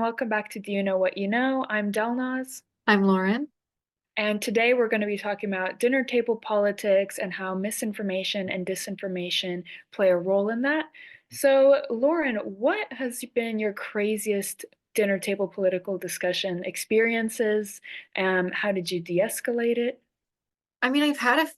welcome back to Do You Know What You Know? I'm Delnaz, I'm Lauren. and today we're going to be talking about dinner table politics and how misinformation and disinformation play a role in that. So, Lauren, what has been your craziest dinner table political discussion experiences? How did you de-escalate it? I mean, I've had a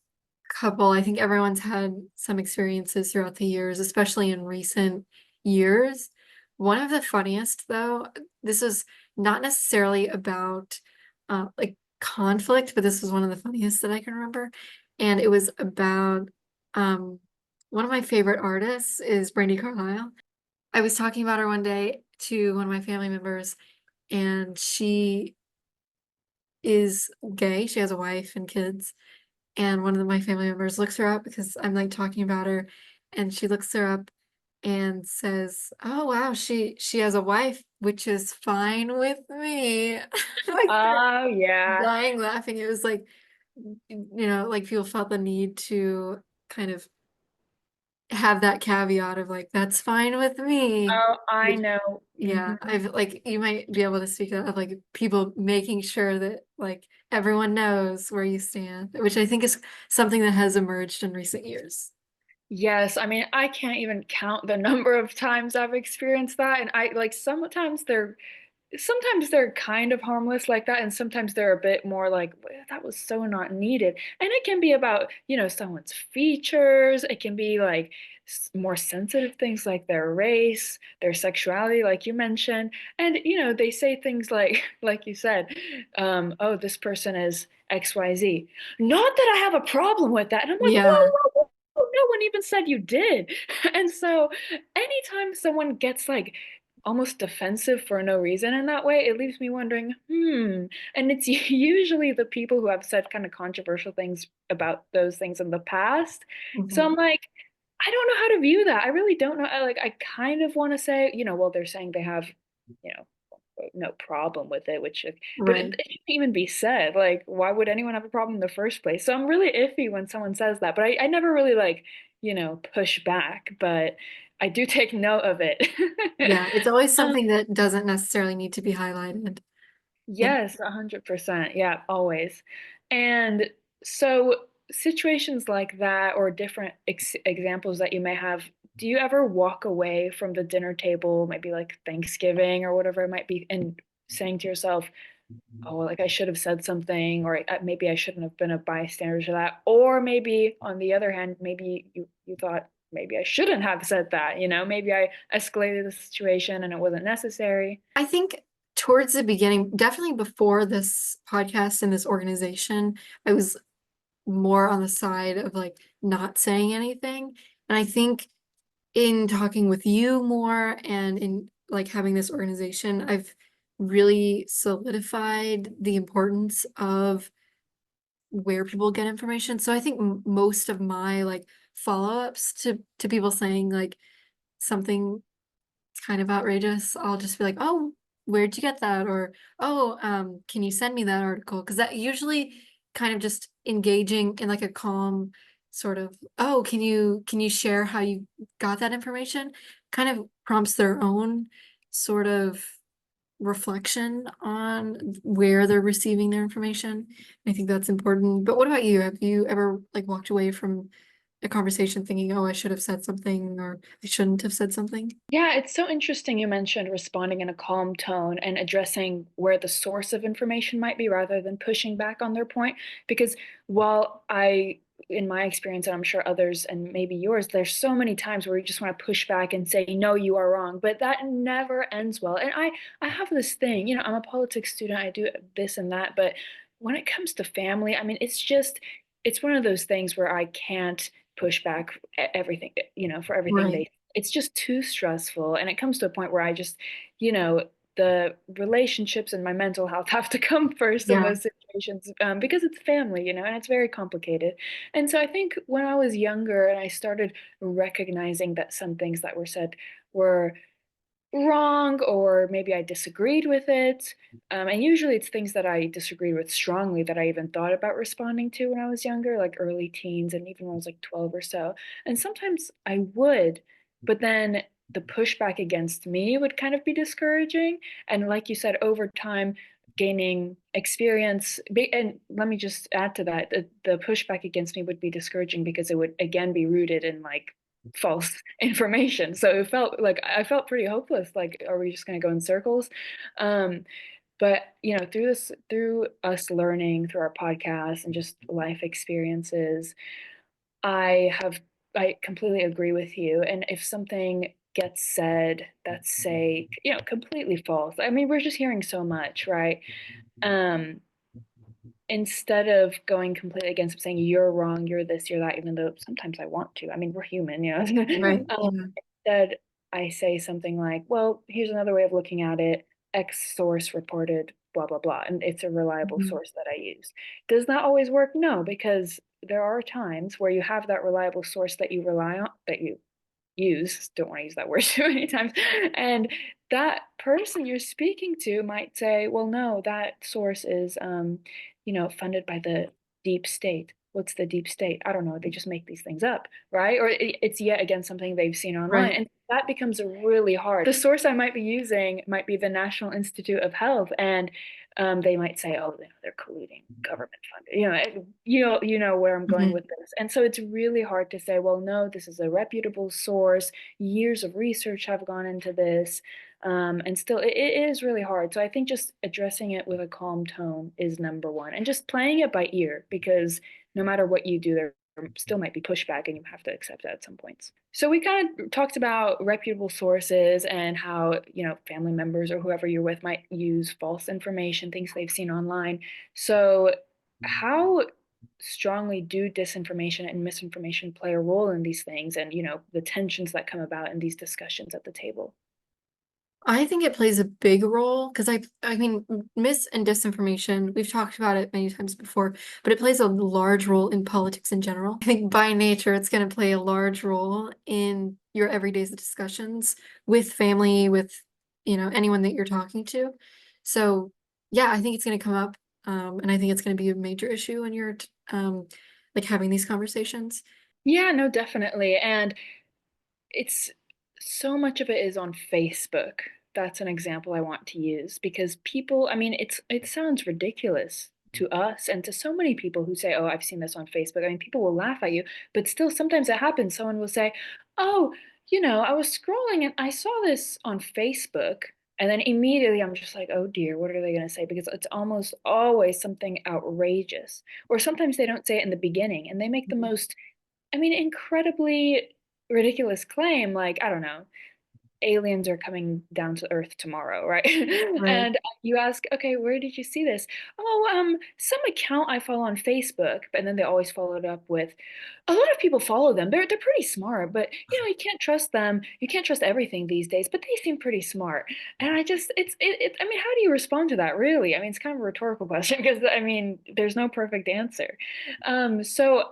couple. I think everyone's had some experiences throughout the years, especially in recent years. One of the funniest, though, this was not necessarily about like conflict, but this was one of the funniest that I can remember. And it was about um, one of my favorite artists is Brandy Carlisle. I was talking about her one day to one of my family members, and she is gay. She has a wife and kids. And one of my family members looks her up because I'm like talking about her, and she looks her up and says, "Oh wow, she has a wife, which is fine with me." Like they're Oh, yeah. dying laughing. It was like, like people felt the need to kind of have that caveat of like, "That's fine with me." Oh, I Which, know. yeah, I've like you might be able to speak of like people making sure that like everyone knows where you stand, which I think is something that has emerged in recent years. Yes, I mean, I can't even count the number of times I've experienced that. And I like sometimes they're kind of harmless like that, and sometimes they're a bit more like that was so not needed. And it can be about, someone's features. It can be like more sensitive things like their race, their sexuality, like you mentioned. And they say things like like you said, oh, this person is XYZ. Not that I have a problem with that. And I'm like, Yeah, whoa, whoa, whoa, no one even said you did. And so anytime someone gets like almost defensive for no reason in that way, it leaves me wondering, And it's usually the people who have said kind of controversial things about those things in the past. So mhm, I'm like, I don't know how to view that. I really don't know. I kind of want to say, well, they're saying they have, you know, no problem with it, but it right. shouldn't even be said. Like, why would anyone have a problem in the first place? So I'm really iffy when someone says that, but I never really like, push back, but I do take note of it. Yeah, it's always Um, something that doesn't necessarily need to be highlighted. Yeah. yes, 100%. Yeah, always. And so situations like that or different examples that you may have, do you ever walk away from the dinner table, maybe like Thanksgiving or whatever it might be, and saying to yourself, oh, like I should have said something, or maybe I shouldn't have been a bystander to that. Or maybe on the other hand, maybe you thought maybe I shouldn't have said that, maybe I escalated the situation and it wasn't necessary. I think towards the beginning, definitely before this podcast and this organization, I was more on the side of like not saying anything. And I think in talking with you more and in like having this organization, I've really solidified the importance of where people get information. So I think most of my like follow-ups to people saying like something kind of outrageous, I'll just be like, "Oh, where'd you get that?" Or, "Oh, can you send me that article?" Because that usually kind of just engaging in like a calm sort of, "Oh, can you share how you got that information?" Kind of prompts their own sort of reflection on where they're receiving their information. I think that's important. But what about you? Have you ever like walked away from a conversation thinking, "Oh, I should have said something," or "I shouldn't have said something"? Yeah, it's so interesting you mentioned responding in a calm tone and addressing where the source of information might be rather than pushing back on their point. Because while in my experience, and I'm sure others and maybe yours, there's so many times where you just want to push back and say, no, you are wrong, but that never ends well. And I have this thing, I'm a politics student, I do this and that, but when it comes to family, I mean, it's one of those things where I can't push back everything, for everything Right. they it's just too stressful. And it comes to a point where you know, the relationships and my mental health have to come first in Yeah. those situations because it's family, and it's very complicated. And so I think when I was younger and I started recognizing that some things that were said were wrong or maybe I disagreed with it. And usually it's things that I disagreed with strongly that I even thought about responding to when I was younger, like early teens and even when I was like 12 or so. And sometimes I would, but then the pushback against me would kind of be discouraging. And like you said, over time, gaining experience, and let me just add to that, the pushback against me would be discouraging because it would again be rooted in like false information. So it felt like I felt pretty hopeless. Like, are we just going to go in circles? Um, but through us learning through our podcast and just life experiences, I have I completely agree with you. And if something gets said that's say, completely false. I mean, we're just hearing so much, right? Um, Instead of going completely against it, saying you're wrong, you're this, you're that, even though sometimes I want to. I mean, we're human, Right. Yeah. Instead, I say something like, well, here's another way of looking at it. X source reported blah, blah, blah. And it's a reliable Mhm. source that I use. Does that always work? No, because there are times where you have that reliable source that you rely on, that you use, don't want to use that word too many times, and that person you're speaking to might say, well, no, that source is, funded by the deep state. What's the deep state? I don't know. They just make these things up, right? Or it's yet again something they've seen online. Right. And that becomes really hard. The source I might be using might be the National Institute of Health, and they might say, "Oh, they're colluding, government funded." You know where I'm going Mhm. with this, and so it's really hard to say, "Well, no, this is a reputable source. Years of research have gone into this," and still, it is really hard. So I think just addressing it with a calm tone is number one, and just playing it by ear because no matter what you do, there still might be pushback, and you have to accept that at some points. So we kind of talked about reputable sources and how, family members or whoever you're with might use false information, things they've seen online. So how strongly do disinformation and misinformation play a role in these things and, the tensions that come about in these discussions at the table? I think it plays a big role because I mean, mis and disinformation, we've talked about it many times before, but it plays a large role in politics in general. I think by nature, it's going to play a large role in your everyday discussions with family, with, anyone that you're talking to. So, yeah, I think it's going to come up, and I think it's going to be a major issue when you're like having these conversations. Yeah, no, definitely. And it's so much of it is on Facebook. That's an example I want to use because people, I mean, it sounds ridiculous to us and to so many people who say, "Oh, I've seen this on Facebook." I mean, people will laugh at you, but still sometimes it happens. Someone will say, "Oh, I was scrolling and I saw this on Facebook." And then immediately I'm just like, "Oh dear, what are they going to say?" Because it's almost always something outrageous. Or sometimes they don't say it in the beginning and they make the Mhm. most, I mean, incredibly ridiculous claim, like, I don't know, aliens are coming down to Earth tomorrow, right? Right. And you ask, okay, where did you see this? Oh, some account I follow on Facebook, and then they always follow it up with, a lot of people follow them. They're pretty smart, but you can't trust them. You can't trust everything these days, but they seem pretty smart. And I just, I mean, how do you respond to that, really? I mean, it's kind of a rhetorical question because I mean, there's no perfect answer. So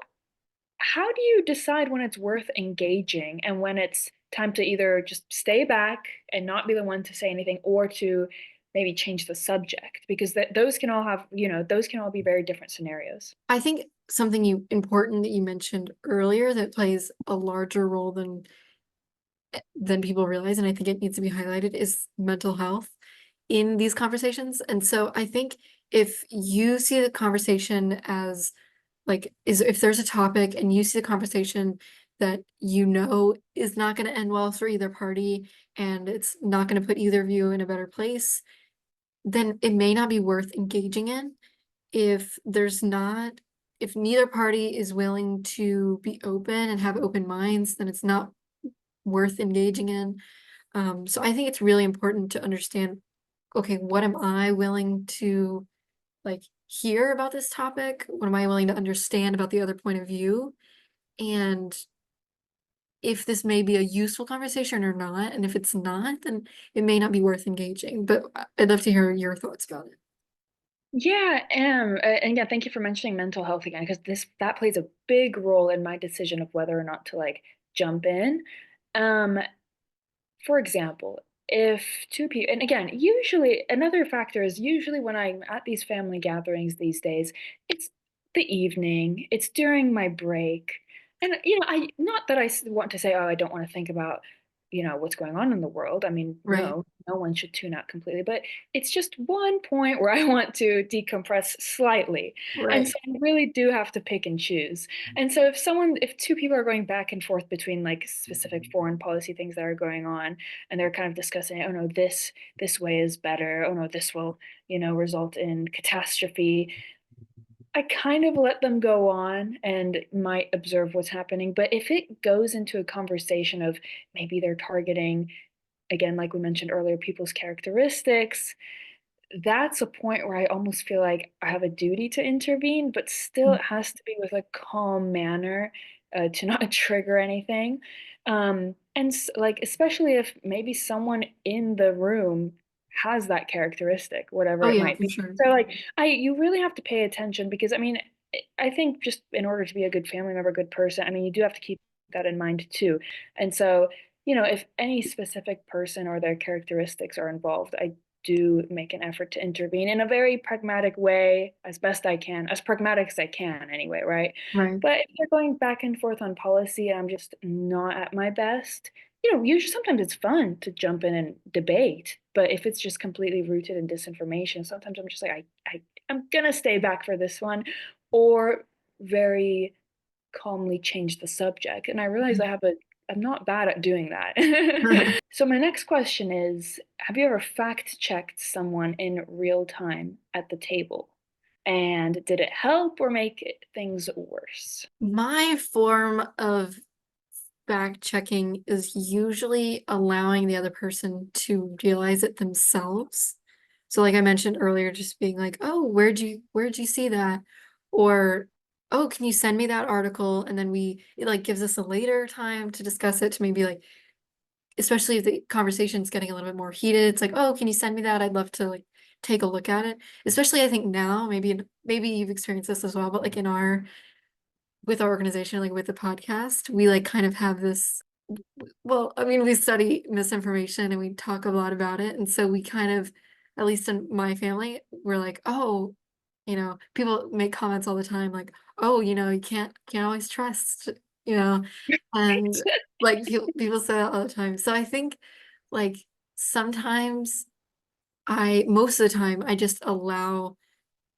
how do you decide when it's worth engaging and when it's time to either just stay back and not be the one to say anything or to maybe change the subject? Because those can all have, those can all be very different scenarios. I think something important that you mentioned earlier that plays a larger role than people realize, and I think it needs to be highlighted, is mental health in these conversations. And so I think if you see the conversation as like is if there's a topic and you see the conversation that is not going to end well for either party and it's not going to put either of you in a better place, then it may not be worth engaging in. If there's not if neither party is willing to be open and have open minds, then it's not worth engaging in. So I think it's really important to understand, okay, what am I willing to like hear about this topic? What am I willing to understand about the other point of view? And if this may be a useful conversation or not, and if it's not, then it may not be worth engaging. But I'd love to hear your thoughts about it. Yeah, and yeah, thank you for mentioning mental health again, because that plays a big role in my decision of whether or not to like jump in. Um, For example, if two people, and again, usually another factor is usually when I'm at these family gatherings these days, it's the evening, it's during my break. And I not that want to say, oh, I don't want to think about what's going on in the world. I mean, Right. no one should tune out completely, but it's just one point where I want to decompress slightly. And so Right. I really do have to pick and choose. And so if two people are going back and forth between like specific foreign policy things that are going on, and they're kind of discussing, oh no, this way is better. Oh no, this will, result in catastrophe. I kind of let them go on and might observe what's happening. But if it goes into a conversation of maybe they're targeting, again, like we mentioned earlier, people's characteristics, that's a point where I almost feel like I have a duty to intervene, but still it has to be with a calm manner to not trigger anything. And like, especially if maybe someone in the room has that characteristic, whatever Oh it yeah, might for be. sure. So like, you really have to pay attention because I mean, I think just in order to be a good family member, good person, I mean, you do have to keep that in mind too. And so, if any specific person or their characteristics are involved, I do make an effort to intervene in a very pragmatic way as best I can, as pragmatic as I can anyway, right? Right. But if they're going back and forth on policy and I'm just not at my best, usually sometimes it's fun to jump in and debate, but if it's just completely rooted in disinformation, sometimes I'm just like, I'm gonna stay back for this one, or very calmly change the subject. And I realize I'm not bad at doing that. So my next question is, have you ever fact checked someone in real time at the table? And did it help or make things worse? My form of fact checking is usually allowing the other person to realize it themselves. So like I mentioned earlier, just being like, "Oh, where'd you see that?" Or, "Oh, can you send me that article?" And then it like gives us a later time to discuss it, to maybe like, especially if the conversation's getting a little bit more heated, it's like, "Oh, can you send me that? I'd love to like take a look at it." Especially I think now, maybe you've experienced this as well, but like in our with our organization, like with the podcast, we like kind of have this, well, I mean, we study misinformation and we talk a lot about it. And so we kind of, at least in my family, we're like, oh, people make comments all the time, like, oh, you can't always trust, you know, and like people say that all the time. So I think like sometimes most of the time, I just allow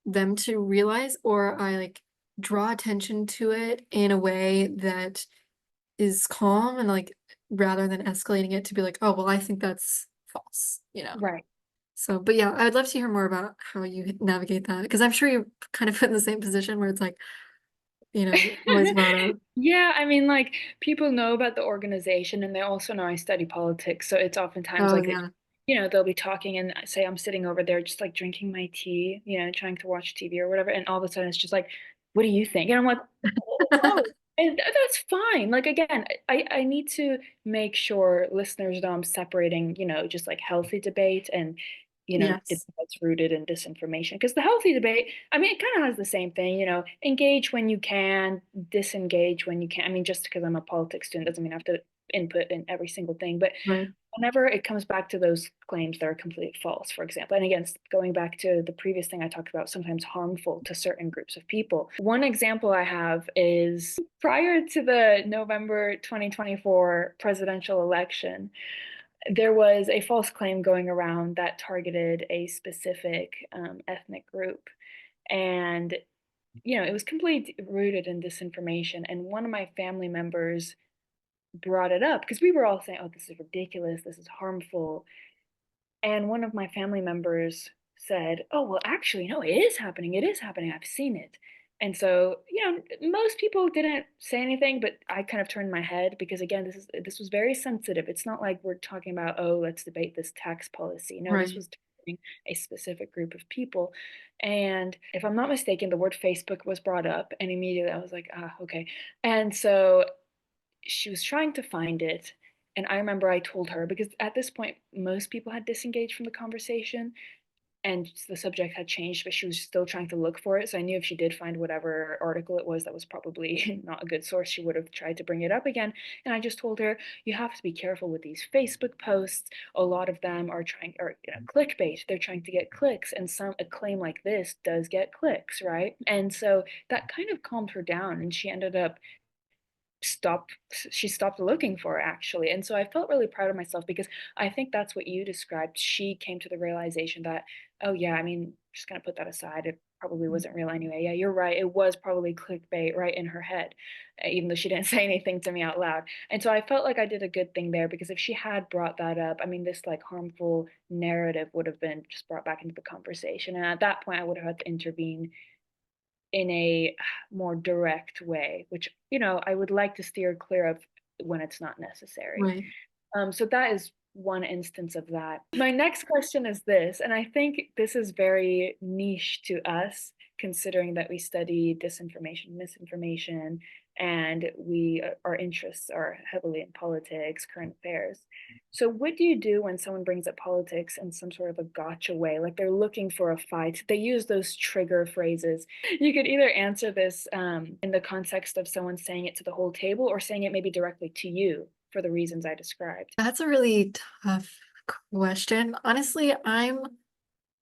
them to realize, or I like draw attention to it in a way that is calm and like rather than escalating it to be like, oh, well, I think that's false. Right. So, but yeah, I would love to hear more about how you navigate that because I'm sure you're kind of put in the same position where it's like, always brought up. Yeah, I mean, like people know about the organization and they also know I study politics. So it's oftentimes Oh like yeah, they'll be talking and say I'm sitting over there just like drinking my tea, trying to watch TV or whatever. And all of a sudden it's just like, what do you think? And I'm like, oh, and that's fine. Like again, I need to make sure listeners know I'm separating, just like healthy debate and debate yes, that's rooted in disinformation. Because the healthy debate, I mean, it kind of has the same thing, engage when you can, disengage when you can. I mean, just because I'm a politics student doesn't mean I have to input in every single thing. But right, whenever it comes back to those claims that are completely false, for example, and again, going back to the previous thing I talked about, sometimes harmful to certain groups of people. One example I have is prior to the November 2024 presidential election, there was a false claim going around that targeted a specific ethnic group. And, it was completely rooted in disinformation. And one of my family members brought it up because we were all saying, oh, this is ridiculous, this is harmful. And one of my family members said, oh, well, actually, no, it is happening. It is happening. I've seen it. And so, most people didn't say anything, but I kind of turned my head because again, this was very sensitive. It's not like we're talking about, oh, let's debate this tax policy. No, this right. was targeting a specific group of people. And if I'm not mistaken, the word Facebook was brought up, and immediately I was like, ah, okay. And so she was trying to find it. And I remember I told her, because at this point, most people had disengaged from the conversation and the subject had changed, but she was still trying to look for it. So I knew if she did find whatever article it was that was probably not a good source, she would have tried to bring it up again. And I just told her, you have to be careful with these Facebook posts. A lot of them are trying, or clickbait. They're trying to get clicks, and a claim like this does get clicks, right? And so that kind of calmed her down, and she ended up she stopped looking for it actually. And so I felt really proud of myself because I think that's what you described. She came to the realization that, oh yeah, I mean, just gonna put that aside. It probably wasn't real anyway. Yeah, you're right. It was probably clickbait right in her head, even though she didn't say anything to me out loud. And so I felt like I did a good thing there because if she had brought that up, I mean, this like harmful narrative would have been just brought back into the conversation. And at that point, I would have had to intervene in a more direct way, which, I would like to steer clear of when it's not necessary. Right. So that is one instance of that. My next question is this, and I think this is very niche to us, considering that we study disinformation, misinformation, and our interests are heavily in politics, current affairs. So what do you do when someone brings up politics in some sort of a gotcha way, like they're looking for a fight? They use those trigger phrases. You could either answer this in the context of someone saying it to the whole table or saying it maybe directly to you for the reasons I described. That's a really tough question. Honestly, I'm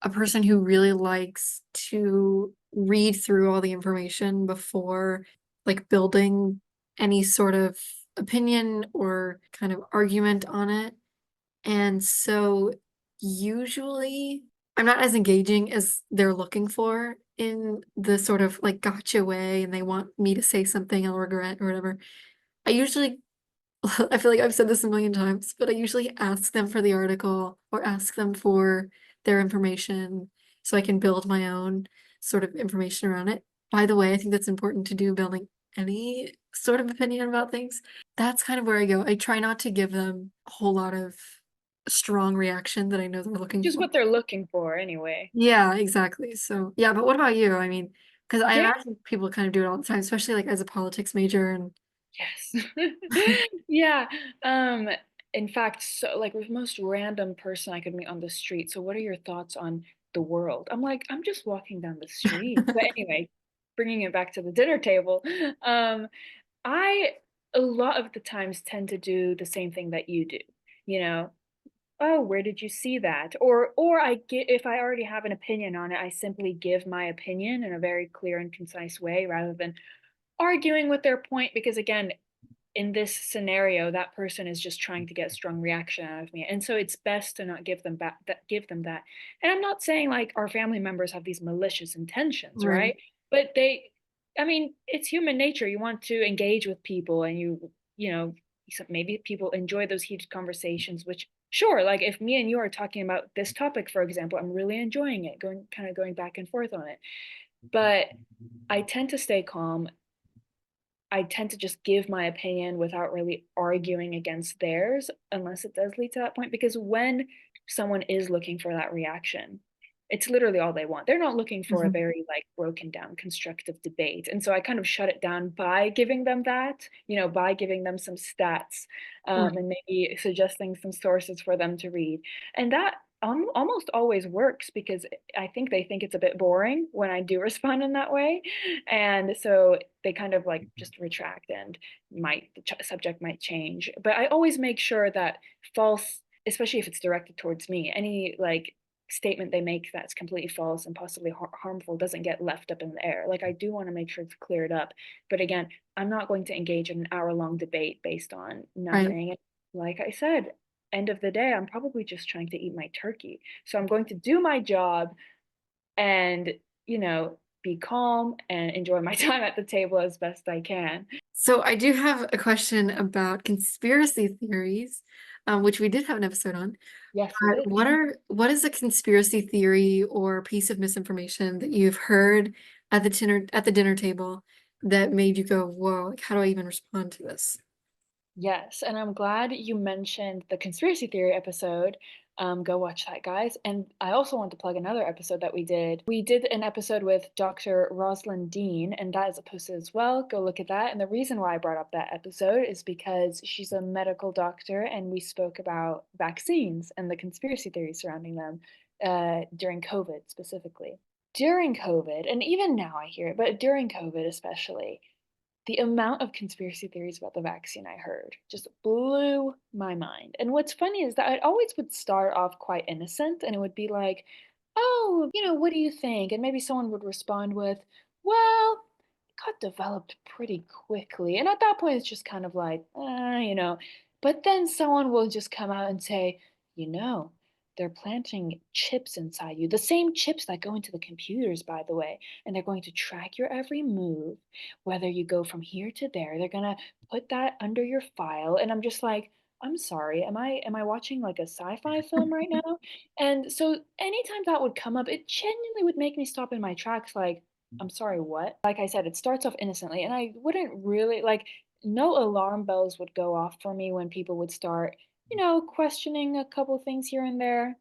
a person who really likes to read through all the information before like building any sort of opinion or kind of argument on it. And so usually I'm not as engaging as they're looking for in the sort of like gotcha way and they want me to say something I'll regret or whatever. I usually I feel like I've said this a million times, but I usually ask them for the article or ask them for their information so I can build my own sort of information around it. By the way, I think that's important to do building any sort of opinion about things. That's kind of where I go. I try not to give them a whole lot of strong reaction that I know they're looking Which is for. what they're looking for anyway. Yeah, exactly. So, yeah, but what about you? I mean, because I Yeah, imagine people kind of do it all the time, especially like as a politics major and yes. Yeah. Um, in fact, so like with most random person I could meet on the street. So what are your thoughts on the world? I'm like, I'm just walking down the street. But anyway, bringing it back to the dinner table, um, I a lot of the times tend to do the same thing that you do. You know, oh, where did you see that? Or I get if I already have an opinion on it, I simply give my opinion in a very clear and concise way rather than arguing with their point because again, in this scenario, that person is just trying to get a strong reaction out of me. And so it's best to not give them that. And I'm not saying like our family members have these malicious intentions, right, right? But I mean, it's human nature. You want to engage with people and maybe people enjoy those heated conversations, which sure, like if me and you are talking about this topic, for example, I'm really enjoying it, going back and forth on it. But I tend to stay calm. I tend to just give my opinion without really arguing against theirs, unless it does lead to that point. Because when someone is looking for that reaction, it's literally all they want. They're not looking for a mhm, very like broken down constructive debate. And so I kind of shut it down by giving them that, by giving them some stats, right, and maybe suggesting some sources for them to read. And that almost always works because I think they think it's a bit boring when I do respond in that way. And so they kind of like just retract and the subject might change. But I always make sure that false, especially if it's directed towards me, any like statement they make that's completely false and possibly harmful doesn't get left up in the air. Like I do want to make sure it's cleared up. But again, I'm not going to engage in an hour-long debate based on right. nothing. And like I said, end of the day, I'm probably just trying to eat my turkey. So I'm going to do my job and, be calm and enjoy my time at the table as best I can. So I do have a question about conspiracy theories, which we did have an episode on. Yes, we did. What is a conspiracy theory or piece of misinformation that you've heard at the dinner table that made you go, whoa, like how do I even respond to this? Yes, and I'm glad you mentioned the conspiracy theory episode. Go watch that, guys. And I also want to plug another episode that we did. We did an episode with Dr. Rosalind Dean, and that is posted as well. Go look at that. And the reason why I brought up that episode is because she's a medical doctor, and we spoke about vaccines and the conspiracy theories surrounding them during COVID specifically. During COVID, and even now I hear it, but during COVID especially, the amount of conspiracy theories about the vaccine I heard just blew my mind. And what's funny is that it always would start off quite innocent and it would be like, oh, what do you think? And maybe someone would respond with, well, got developed pretty quickly. And at that point, it's just kind of like, but then someone will just come out and say, you know, they're planting chips inside you, the same chips that go into the computers, by the way, and they're going to track your every move, whether you go from here to there. They're going to put that under your file. And I'm just like, I'm sorry, am I watching like a sci-fi film right now? And so anytime that would come up, it genuinely would make me stop in my tracks like, I'm sorry, what? Like I said, it starts off innocently, and I wouldn't really like no alarm bells would go off for me when people would start, questioning a couple things here and there,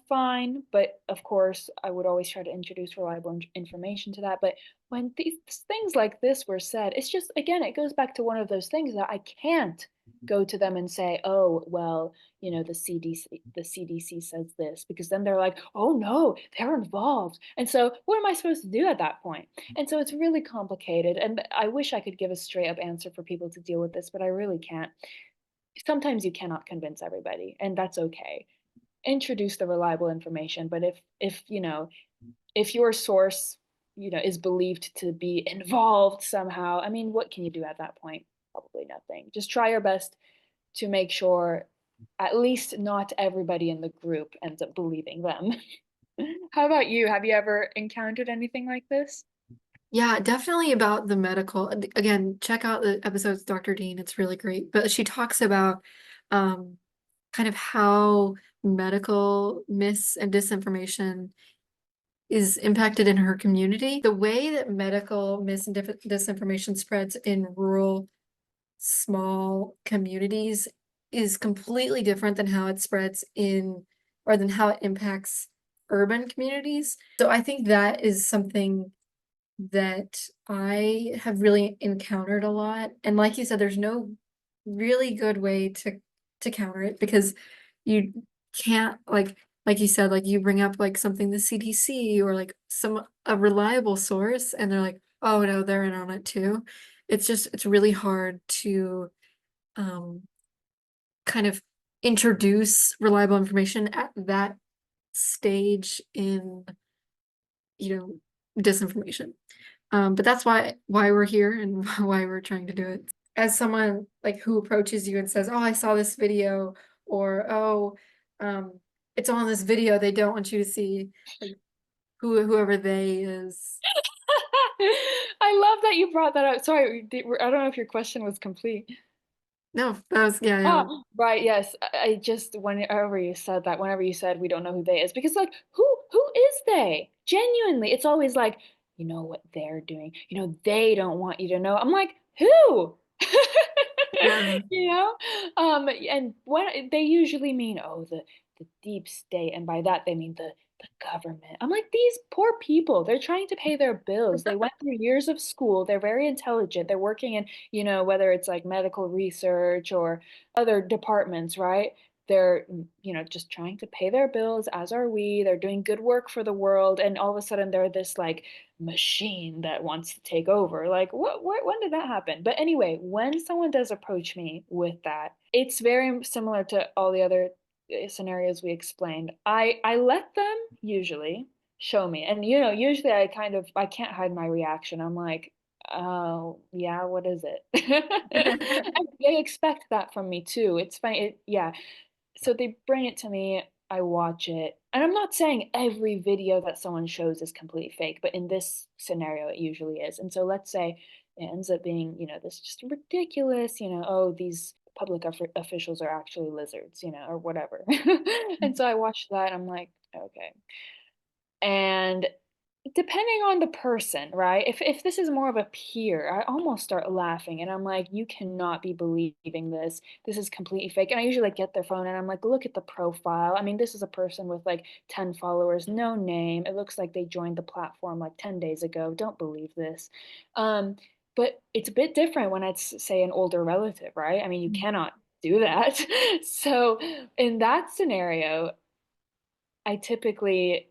fine. But of course, I would always try to introduce reliable information to that. But when these things like this were said, it's just, again, it goes back to one of those things that I can't go to them and say, oh, well, the CDC says this, because then they're like, oh no, they're involved. And so what am I supposed to do at that point? And so it's really complicated. And I wish I could give a straight up answer for people to deal with this, but I really can't. Sometimes you cannot convince everybody, and that's okay. Introduce the reliable information, but if your source, is believed to be involved somehow, I mean, what can you do at that point? Probably nothing. Just try your best to make sure at least not everybody in the group ends up believing them. How about you? Have you ever encountered anything like this? Yeah, definitely about the medical. Again, check out the episodes with Dr. Dean. It's really great. But she talks about um, kind of how medical myths and disinformation is impacted in her community. The way that medical myths and disinformation spreads in rural, small communities is completely different than how it spreads in, or than how it impacts urban communities. So I think that is something that I have really encountered a lot. And like you said, there's no really good way to counter it because you can't like you said, like you bring up like something the CDC or like a reliable source and they're like, oh no, they're in on it too. It's really hard to um kind of introduce reliable information at that stage in, you know, disinformation. But that's why we're here and why we're trying to do it. As someone like who approaches you and says, "Oh, I saw this video," or "Oh, um, it's on this video they don't want you to see," like whoever they is. I love that you brought that up. Sorry, I don't know if your question was complete. No, that was yeah. Right, yes. I just whenever you said that, whenever you said we don't know who they is, because like who is they? Genuinely, it's always like, you know what they're doing. They don't want you to know. I'm like, who? Yeah. And what they usually mean, oh, the deep state, and by that they mean the government. I'm like, these poor people, they're trying to pay their bills. They went through years of school. They're very intelligent. They're working in, whether it's like medical research or other departments, right? They're, just trying to pay their bills, as are we. They're doing good work for the world, and all of a sudden they're this like machine that wants to take over. Like, what, when did that happen? But anyway, when someone does approach me with that, it's very similar to all the other scenarios we explained. I let them usually show me, and usually I can't hide my reaction. I'm like, oh yeah, what is it? And they expect that from me too. It's fine. Yeah, so they bring it to me, I watch it. And I'm not saying every video that someone shows is completely fake, but in this scenario, it usually is. And so let's say it ends up being, this just ridiculous, oh, these public officials are actually lizards, or whatever. And so I watched that, I'm like, okay. And depending on the person, right? If this is more of a peer, I almost start laughing and I'm like, you cannot be believing this. This is completely fake. And I usually like get their phone and I'm like, look at the profile. I mean, this is a person with like 10 followers, no name. It looks like they joined the platform like 10 days ago. Don't believe this. Um, but it's a bit different when it's say an older relative, right? I mean, you cannot do that. So in that scenario, I typically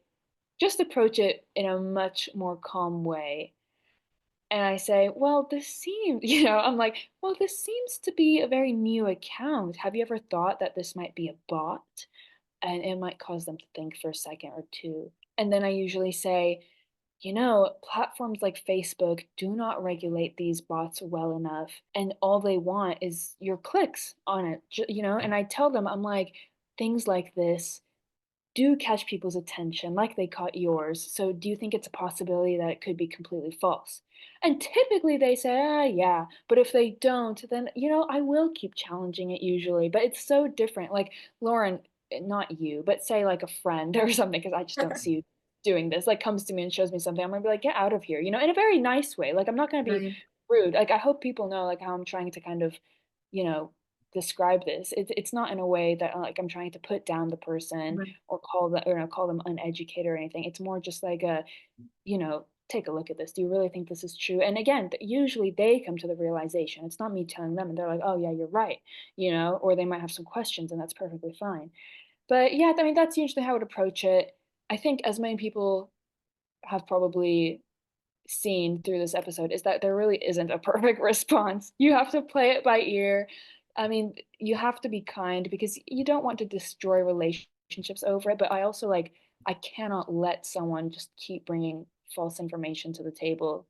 just approach it in a much more calm way. And I say, well, this seems, I'm like, well, this seems to be a very new account. Have you ever thought that this might be a bot? And it might cause them to think for a second or two. And then I usually say, platforms like Facebook do not regulate these bots well enough, and all they want is your clicks on it, and I tell them, I'm like, things like this do catch people's attention like they caught yours. So do you think it's a possibility that it could be completely false? And typically they say, ah, yeah. But if they don't, then, I will keep challenging it usually. But it's so different. Like, Lauren, not you, but say like a friend or something, because I just don't see you doing this, like comes to me and shows me something. I'm gonna be like, get out of here, in a very nice way. Like, I'm not gonna be Right, rude. Like, I hope people know like how I'm trying to kind of, you know, describe this. It's not in a way that like I'm trying to put down the person right, or call them uneducated or anything. It's more just like take a look at this. Do you really think this is true? And again, usually they come to the realization. It's not me telling them, and they're like, oh yeah, you're right, or they might have some questions, and that's perfectly fine. But yeah, I mean, that's usually how I would approach it. I think as many people have probably seen through this episode is that there really isn't a perfect response. You have to play it by ear. I mean, you have to be kind because you don't want to destroy relationships over it. But I also I cannot let someone just keep bringing false information to the table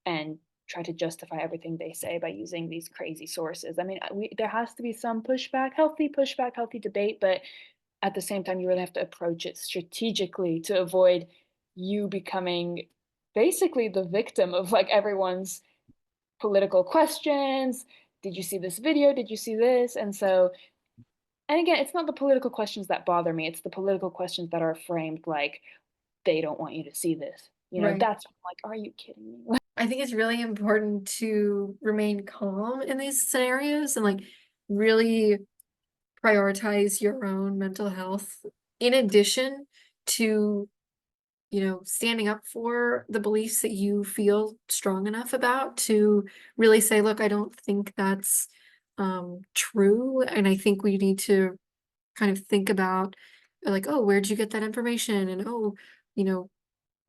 and try to justify everything they say by using these crazy sources. I mean, there has to be some pushback, healthy debate, but at the same time, you really have to approach it strategically to avoid you becoming basically the victim of like everyone's political questions. Did you see this video? Did you see this? And again, it's not the political questions that bother me. It's the political questions that are framed like they don't want you to see this. right. That's like, are you kidding me? I think it's really important to remain calm in these scenarios and like really prioritize your own mental health in addition to, standing up for the beliefs that you feel strong enough about to really say, look, I don't think that's true. And I think we need to kind of think about like, oh, where'd you get that information? And oh, you know,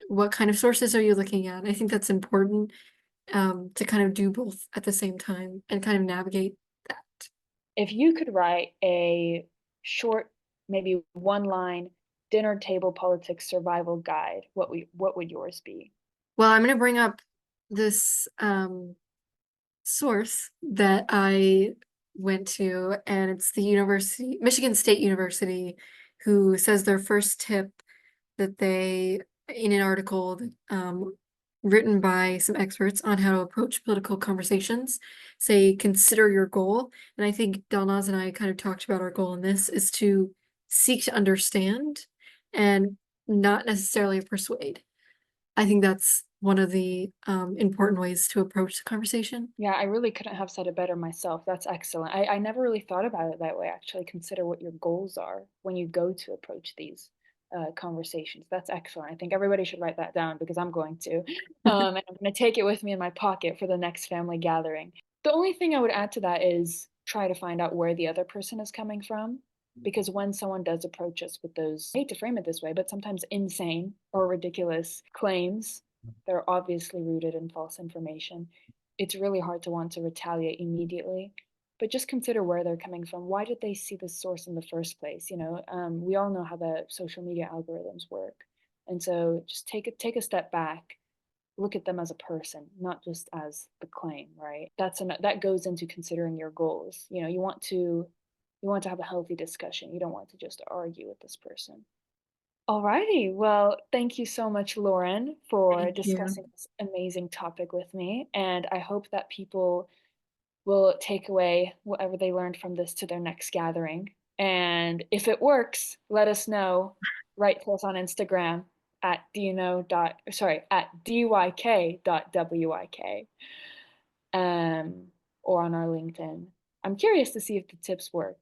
what kind of sources are you looking at? I think that's important to kind of do both at the same time and kind of navigate that. If you could write a short, maybe one line dinner table politics survival guide, what would yours be? Well, I'm going to bring up this source that I went to, and it's the University, Michigan State University, who says their first tip that they, in an article that, written by some experts on how to approach political conversations, say consider your goal. And I think Dalnaz and I kind of talked about our goal in this is to seek to understand and not necessarily persuade. I think that's one of the important ways to approach the conversation. Yeah, I really couldn't have said it better myself. That's excellent. I never really thought about it that way, actually. Consider what your goals are when you go to approach these conversations. That's excellent. I think everybody should write that down because I'm going to. And I'm going to take it with me in my pocket for the next family gathering. The only thing I would add to that is try to find out where the other person is coming from. Because when someone does approach us with those, I hate to frame it this way, but sometimes insane or ridiculous claims, they're obviously rooted in false information. It's really hard to want to retaliate immediately, but just consider where they're coming from. Why did they see this source in the first place? We all know how the social media algorithms work, and so just take a step back, look at them as a person, not just as the claim. Right? That goes into considering your goals. You want to have a healthy discussion. You don't want to just argue with this person. Alrighty. Well, thank you so much, Lauren, for Thank you. discussing this amazing topic with me. And I hope that people will take away whatever they learned from this to their next gathering. And if it works, let us know. Write to us on Instagram at dyk.wyk, or on our LinkedIn. I'm curious to see if the tips work.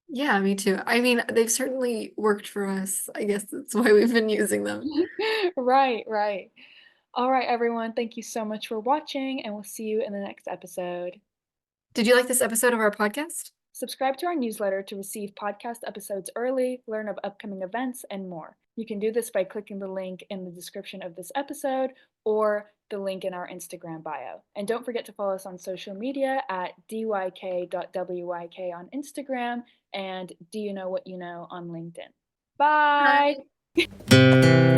Yeah, me too. I mean, they've certainly worked for us. I guess that's why we've been using them. Right, right. All right, everyone. Thank you so much for watching, and we'll see you in the next episode. Did you like this episode of our podcast? Subscribe to our newsletter to receive podcast episodes early, learn of upcoming events, and more. You can do this by clicking the link in the description of this episode or the link in our Instagram bio. And don't forget to follow us on social media at dyk.wyk on Instagram and Do You Know What You Know on LinkedIn. Bye! Bye.